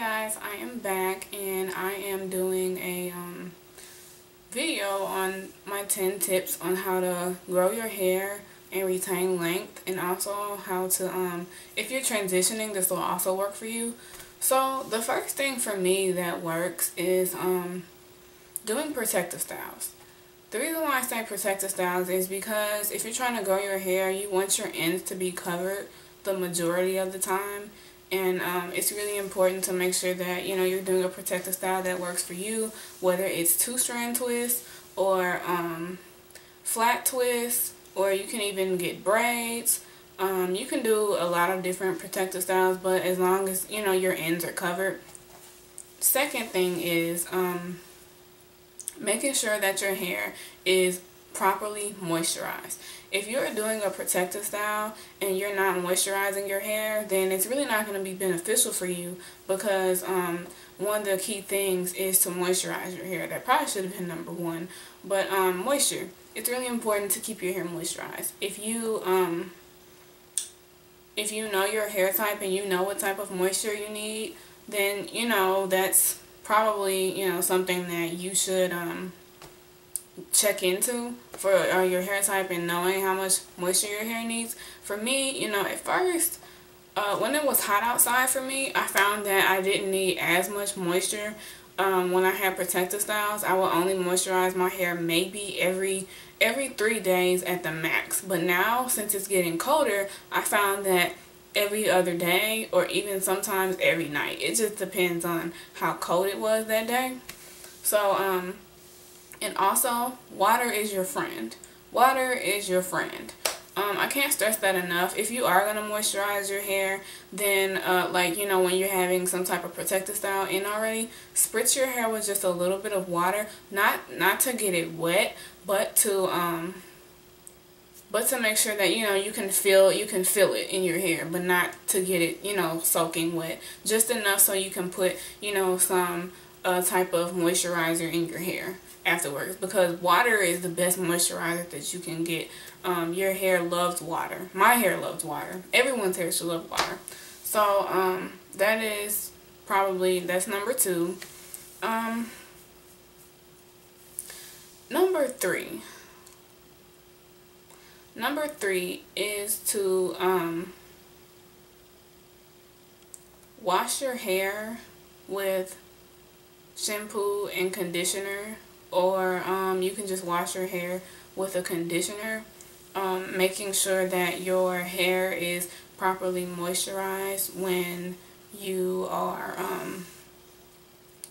guys, I am back and I am doing a video on my 10 tips on how to grow your hair and retain length, and also how to if you're transitioning, this will also work for you. So the first thing for me that works is doing protective styles. The reason why I say protective styles is because if you're trying to grow your hair, you want your ends to be covered the majority of the time. And it's really important to make sure that, you know, you're doing a protective style that works for you, whether it's 2-strand twist or flat twist, or you can even get braids. You can do a lot of different protective styles, but as long as, you know, your ends are covered. Second thing is making sure that your hair is properly moisturized. If you're doing a protective style and you're not moisturizing your hair, then it's really not going to be beneficial for you, because one of the key things is to moisturize your hair. That probably should have been number one, but moisture. It's really important to keep your hair moisturized. If you know your hair type and you know what type of moisture you need, then you know that's probably, you know, something that you should check into for your hair type and knowing how much moisture your hair needs. For me, you know, at first when it was hot outside for me, I found that I didn't need as much moisture. When I had protective styles, I would only moisturize my hair maybe every 3 days at the max. But now, since it's getting colder, I found that every other day, or even sometimes every night. It just depends on how cold it was that day. So and also, water is your friend. Water is your friend. I can't stress that enough. If you are going to moisturize your hair, then like, you know, when you're having some type of protective style in already, spritz your hair with just a little bit of water, not to get it wet, but to make sure that, you know, you can feel it in your hair, but not to get it, you know, soaking wet. Just enough so you can put, you know, some type of moisturizer in your hair afterwards, because water is the best moisturizer that you can get. Your hair loves water. My hair loves water. Everyone's hair should love water. So that is probably, that's number 2. Number 3 is to wash your hair with shampoo and conditioner, or you can just wash your hair with a conditioner, making sure that your hair is properly moisturized when you are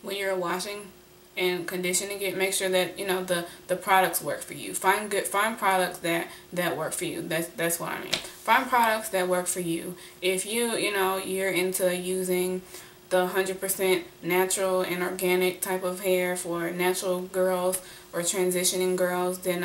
when you're washing and conditioning it. Make sure that, you know, the products work for you. Find products that work for you. That's what I mean. Find products that work for you. If you know, you're into using the 100% natural and organic type of hair for natural girls or transitioning girls, then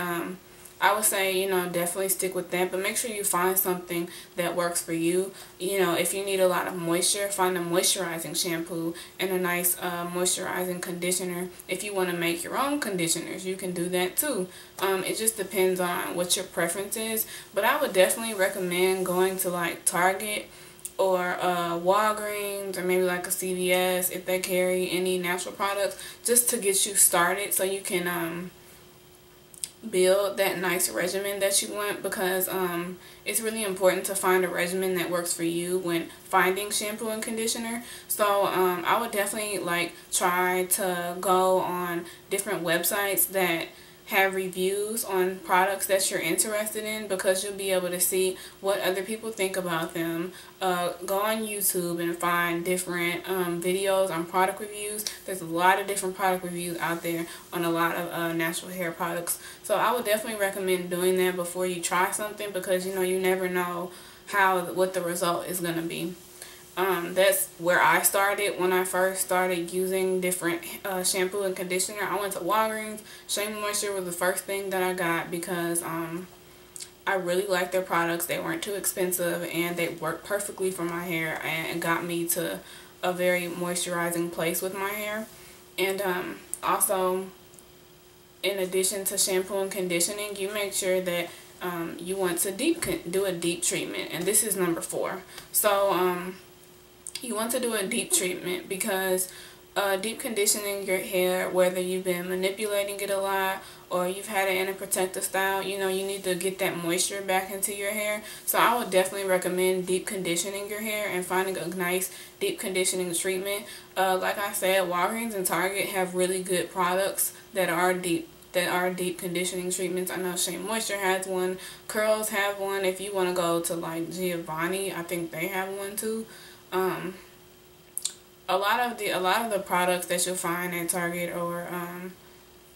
I would say, you know, definitely stick with that. But make sure you find something that works for you. You know, if you need a lot of moisture, find a moisturizing shampoo and a nice moisturizing conditioner. If you want to make your own conditioners, you can do that too. It just depends on what your preference is. But I would definitely recommend going to like Target or Walgreens, or maybe like a CVS if they carry any natural products, just to get you started so you can build that nice regimen that you want, because it's really important to find a regimen that works for you when finding shampoo and conditioner. So I would definitely like try to go on different websites that have reviews on products that you're interested in, because you'll be able to see what other people think about them. Go on YouTube and find different videos on product reviews. There's a lot of different product reviews out there on a lot of natural hair products. So I would definitely recommend doing that before you try something, because, you know, you never know what the result is going to be. That's where I started when I first started using different shampoo and conditioner. I went to Walgreens. Shea Moisture was the first thing that I got, because I really liked their products. They weren't too expensive and they worked perfectly for my hair, and got me to a very moisturizing place with my hair. And also, in addition to shampoo and conditioning, you make sure that you want to do a deep treatment, and this is number 4. So you want to do a deep treatment because deep conditioning your hair, whether you've been manipulating it a lot or you've had it in a protective style, you know, you need to get that moisture back into your hair. So I would definitely recommend deep conditioning your hair and finding a nice deep conditioning treatment. Like I said, Walgreens and Target have really good products that are deep conditioning treatments. I know Shea Moisture has one, Curls have one. If you want to go to like Giovanni, I think they have one too. A lot of the products that you'll find at Target or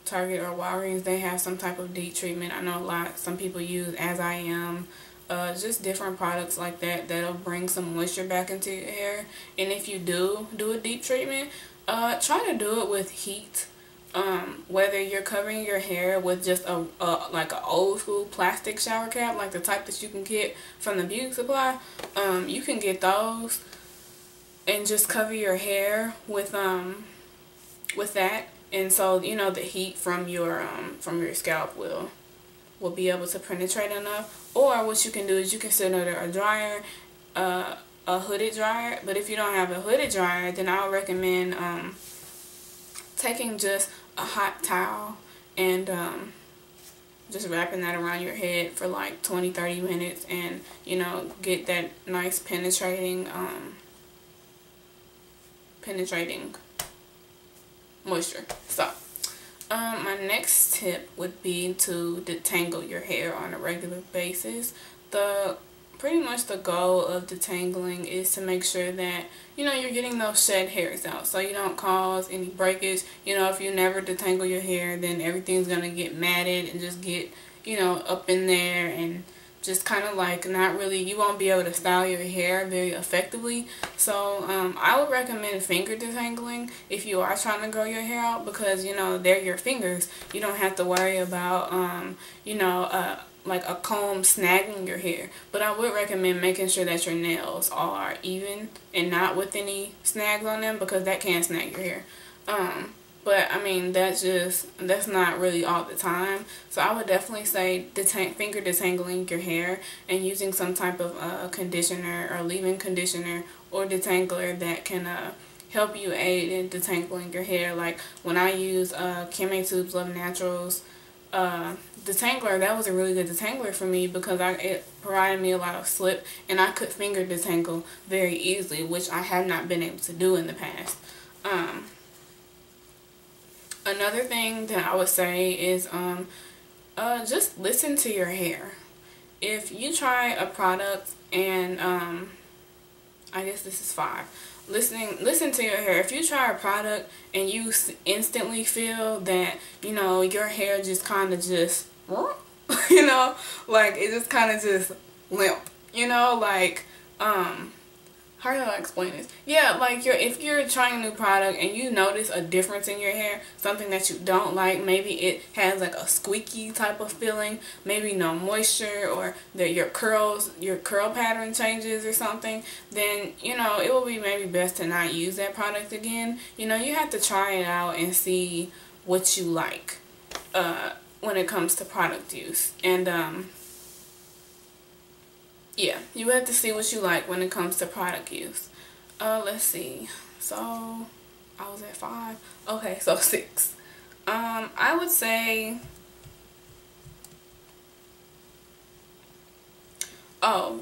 Walgreens, they have some type of deep treatment. I know some people use As I Am, just different products like that that'll bring some moisture back into your hair. And if you do a deep treatment, try to do it with heat. Whether you're covering your hair with just like an old school plastic shower cap, like the type that you can get from the beauty supply, you can get those and just cover your hair with that, and so you know the heat from your scalp will be able to penetrate enough. Or what you can do is you can sit under a dryer, a hooded dryer. But if you don't have a hooded dryer, then I would recommend taking just a hot towel and just wrapping that around your head for like 20-30 minutes, and you know, get that nice penetrating moisture. So my next tip would be to detangle your hair on a regular basis. Pretty much the goal of detangling is to make sure that, you know, you're getting those shed hairs out so you don't cause any breakage. You know, if you never detangle your hair, then everything's going to get matted and just get, you know, up in there and just kind of like not really, you won't be able to style your hair very effectively. So I would recommend finger detangling if you are trying to grow your hair out, because, you know, they're your fingers. You don't have to worry about, you know, like a comb snagging your hair. But I would recommend making sure that your nails are even and not with any snags on them, because that can snag your hair. But I mean, that's not really all the time. So I would definitely say finger detangling your hair and using some type of conditioner or leave-in conditioner or detangler that can help you aid in detangling your hair. Like when I use Kim Tube's Love Naturals detangler, that was a really good detangler for me because it provided me a lot of slip, and I could finger detangle very easily, which I have not been able to do in the past. Another thing that I would say is just listen to your hair. If you try a product and I guess this is 5. Listen to your hair. If you try a product and you instantly feel that, you know, your hair just kind of just, you know, like it just kind of just limp, you know, like, how do I explain this? Yeah, like if you're trying a new product and you notice a difference in your hair, something that you don't like, maybe it has like a squeaky type of feeling, maybe no moisture, or that your curl pattern changes or something, then, you know, it will be maybe best to not use that product again. You know, you have to try it out and see what you like when it comes to product use. And yeah, you have to see what you like when it comes to product use. Let's see. So, I was at 5. Okay, so 6. I would say,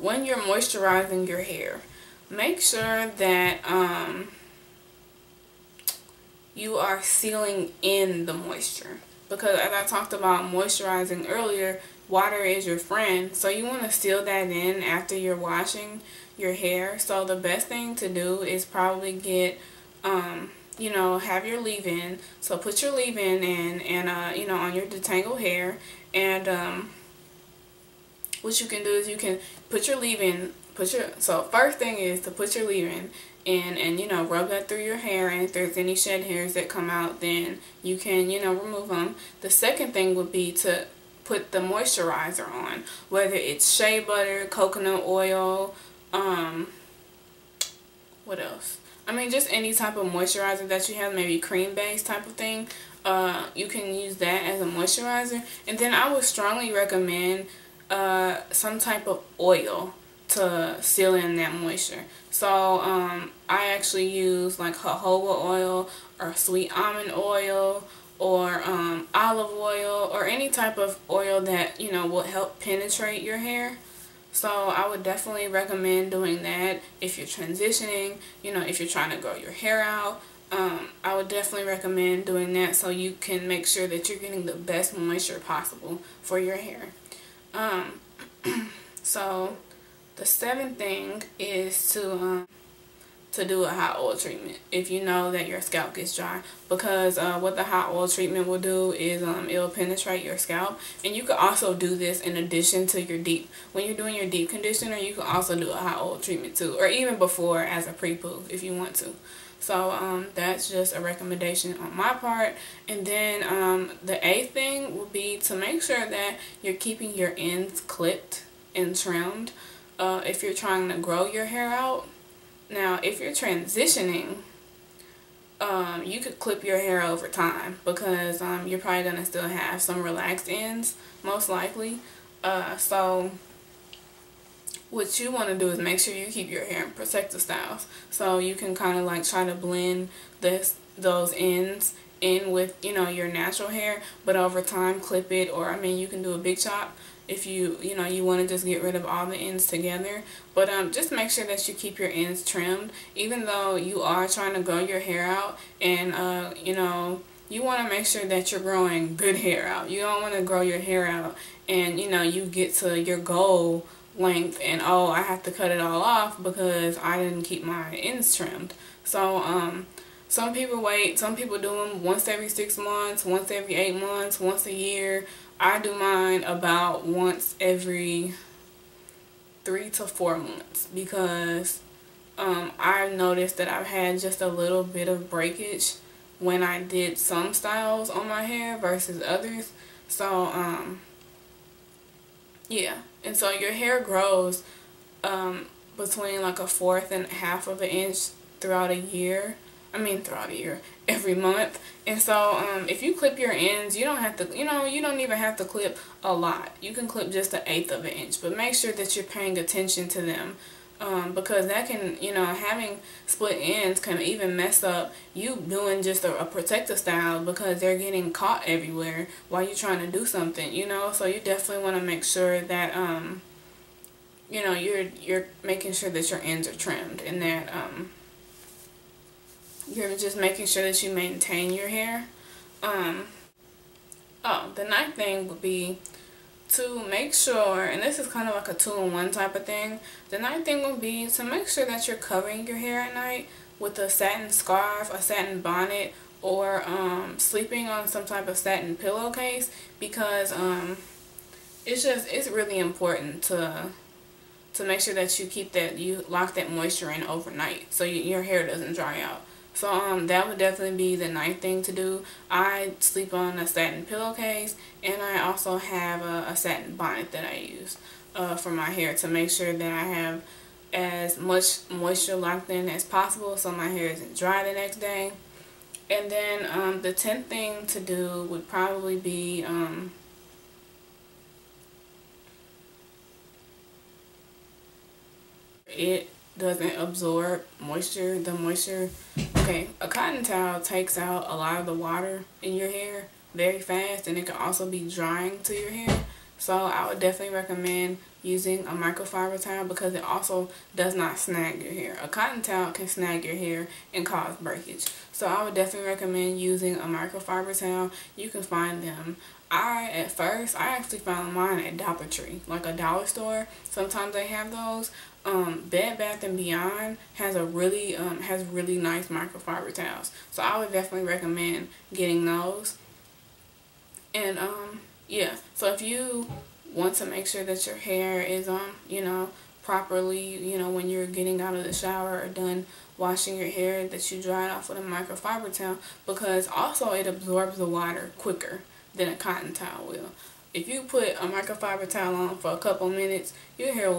when you're moisturizing your hair, make sure that you are sealing in the moisture. Because as I talked about moisturizing earlier, water is your friend, so you want to seal that in after you're washing your hair. So the best thing to do is probably get, you know, have your leave-in. So put your leave-in in and, you know, on your detangled hair. And what you can do is you can put your leave-in, so first thing is to put your leave-in in and, you know, rub that through your hair, and if there's any shed hairs that come out, then you can, you know, remove them. The second thing would be to put the moisturizer on, whether it's shea butter, coconut oil, what else? I mean, just any type of moisturizer that you have, maybe cream based type of thing. You can use that as a moisturizer. And then I would strongly recommend some type of oil to seal in that moisture. So I actually use like jojoba oil or sweet almond oil or olive oil or any type of oil that, you know, will help penetrate your hair. So I would definitely recommend doing that if you're transitioning, you know, if you're trying to grow your hair out. I would definitely recommend doing that so you can make sure that you're getting the best moisture possible for your hair. So the seventh thing is to do a hot oil treatment if you know that your scalp gets dry, because what the hot oil treatment will do is it'll penetrate your scalp. And you can also do this in addition to your deep, when you're doing your deep conditioner, you can also do a hot oil treatment too, or even before as a pre-poo if you want to. So that's just a recommendation on my part. And then the eighth thing will be to make sure that you're keeping your ends clipped and trimmed if you're trying to grow your hair out. Now, if you're transitioning, you could clip your hair over time, because you're probably going to still have some relaxed ends, most likely. So what you want to do is make sure you keep your hair in protective styles. So you can kind of like try to blend those ends in with, you know, your natural hair, but over time clip it, or I mean you can do a big chop if you know you want to just get rid of all the ends together. But just make sure that you keep your ends trimmed, even though you are trying to grow your hair out. And you know, you want to make sure that you're growing good hair out. You don't want to grow your hair out and, you know, you get to your goal length and, oh, I have to cut it all off because I didn't keep my ends trimmed. So some people wait, some people do them once every 6 months, once every 8 months, once a year. I do mine about once every 3 to 4 months, because I've noticed that I've had just a little bit of breakage when I did some styles on my hair versus others. So yeah, and so your hair grows between like 1/4 and 1/2 of an inch throughout a year. Every month. And so if you clip your ends, you don't have to, you know, you don't even have to clip a lot. You can clip just 1/8 of an inch, but make sure that you're paying attention to them, because that can, you know, having split ends can even mess up you doing just a protective style, because they're getting caught everywhere while you're trying to do something, you know. So you definitely want to make sure that you know, you're making sure that your ends are trimmed, and that you're just making sure that you maintain your hair. Oh, the ninth thing would be to make sure, and this is kind of like a 2-in-1 type of thing. The ninth thing would be to make sure that you're covering your hair at night with a satin scarf, a satin bonnet, or sleeping on some type of satin pillowcase, because it's really important to make sure that you lock that moisture in overnight so your hair doesn't dry out. So that would definitely be the ninth thing to do. I sleep on a satin pillowcase, and I also have a satin bonnet that I use for my hair to make sure that I have as much moisture locked in as possible so my hair isn't dry the next day. And then the 10th thing to do would probably be it doesn't absorb moisture. Okay, a cotton towel takes out a lot of the water in your hair very fast, and it can also be drying to your hair. So I would definitely recommend using a microfiber towel, because it also does not snag your hair. A cotton towel can snag your hair and cause breakage. So I would definitely recommend using a microfiber towel. You can find them. At first I actually found mine at Dollar Tree, like a dollar store. Sometimes they have those. Bed Bath & Beyond has really nice microfiber towels. So I would definitely recommend getting those. And yeah, so if you want to make sure that your hair is you know, properly, you know, when you're getting out of the shower or done washing your hair, that you dry it off with a microfiber towel, because also it absorbs the water quicker than a cotton towel will. If you put a microfiber towel on for a couple minutes, your hair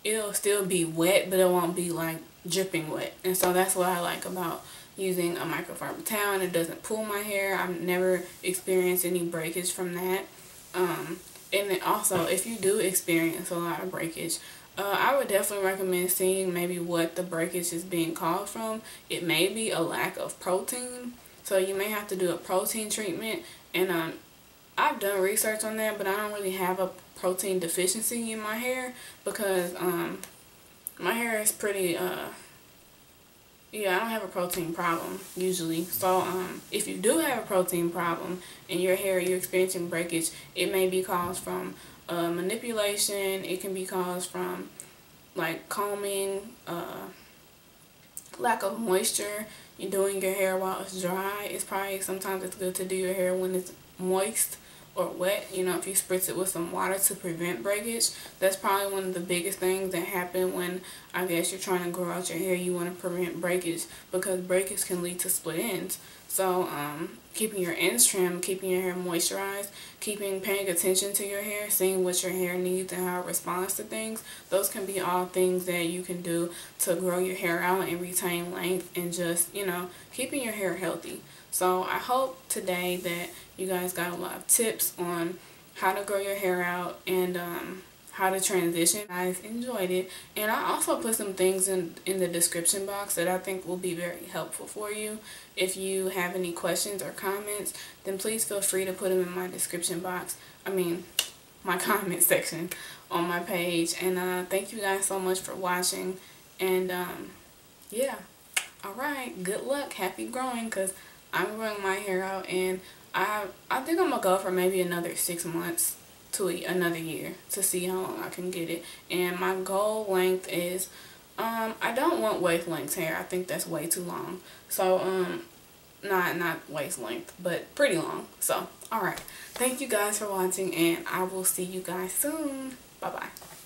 it'll still be wet, but it won't be like dripping wet. And so that's what I like about using a microfiber towel, and it doesn't pull my hair. I've never experienced any breakage from that. And then also, if you do experience a lot of breakage, I would definitely recommend seeing maybe what the breakage is being caused from. It may be a lack of protein, so you may have to do a protein treatment. And I've done research on that, but I don't really have a protein deficiency in my hair because my hair is pretty yeah, I don't have a protein problem usually. So if you do have a protein problem in your hair, you're experiencing breakage, it may be caused from manipulation. It can be caused from like combing, lack of moisture. You're doing your hair while it's dry. It's probably sometimes it's good to do your hair when it's moist or wet. You know, if you spritz it with some water to prevent breakage. That's probably one of the biggest things that happen when I guess you're trying to grow out your hair. You want to prevent breakage because breakage can lead to split ends. So keeping your ends trimmed, keeping your hair moisturized, paying attention to your hair, seeing what your hair needs and how it responds to things. Those can be all things that you can do to grow your hair out and retain length and just, you know, keeping your hair healthy. So I hope today that you guys got a lot of tips on how to grow your hair out and how to transition. You guys enjoyed it, and I also put some things in the description box that I think will be very helpful for you. If you have any questions or comments, then please feel free to put them in my description box. I mean, my comment section on my page. And thank you guys so much for watching. And yeah, alright, good luck, happy growing, because I'm growing my hair out, and I think I'm gonna go for maybe another 6 months to another year to see how long I can get it. And my goal length is I don't want waist length hair. I think that's way too long. So not waist length, but pretty long. So alright, thank you guys for watching, and I will see you guys soon. Bye bye.